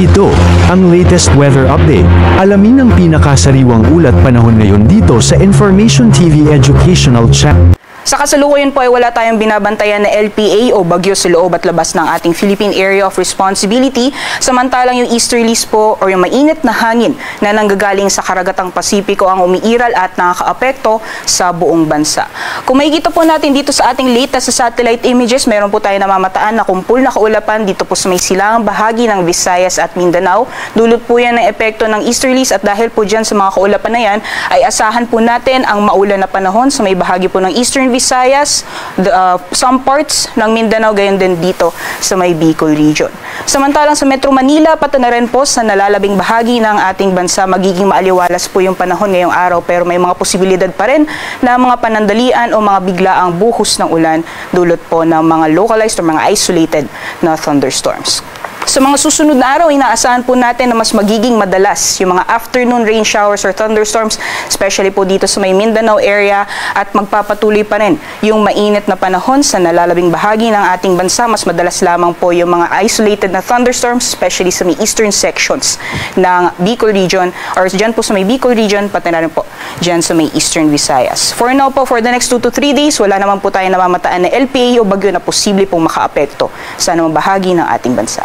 Ito, ang latest weather update. Alamin ang pinakasariwang ulat panahon ngayon dito sa Information TV Educational Channel. Sa kasalukuyan po ay wala tayong binabantayan na LPA o bagyo sa loob at labas ng ating Philippine Area of Responsibility, samantalang yung easterlies po o yung mainit na hangin na nanggagaling sa karagatang Pasipiko ang umiiral at nakakaapekto sa buong bansa. Kung makikita po natin dito sa ating latest sa satellite images, meron po tayo namamataan na kumpul na kaulapan dito po sa may silangang bahagi ng Visayas at Mindanao. Dulot po yan ng epekto ng easterlies at dahil po dyan sa mga kaulapan na yan, ay asahan po natin ang maulan na panahon sa may bahagi po ng Eastern Visayas, some parts ng Mindanao, gayon din dito sa may Bicol region. Samantalang sa Metro Manila, pati na rin po sa nalalabing bahagi ng ating bansa, magiging maaliwalas po yung panahon ngayong araw, pero may mga posibilidad pa rin na mga panandalian o mga biglaang buhos ng ulan dulot po ng mga localized o mga isolated na thunderstorms. Sa mga susunod na araw, inaasahan po natin na mas magiging madalas yung mga afternoon rain showers or thunderstorms, especially po dito sa may Mindanao area, at magpapatuloy pa rin yung mainit na panahon sa nalalabing bahagi ng ating bansa. Mas madalas lamang po yung mga isolated na thunderstorms, especially sa may eastern sections ng Bicol region, or dyan po sa may Bicol region, pati na rin po dyan sa may Eastern Visayas. For now po, for the next 2 to 3 days, wala naman po tayo namamataan na LPA o bagyo na posible pong makaapekto sa anumang bahagi ng ating bansa.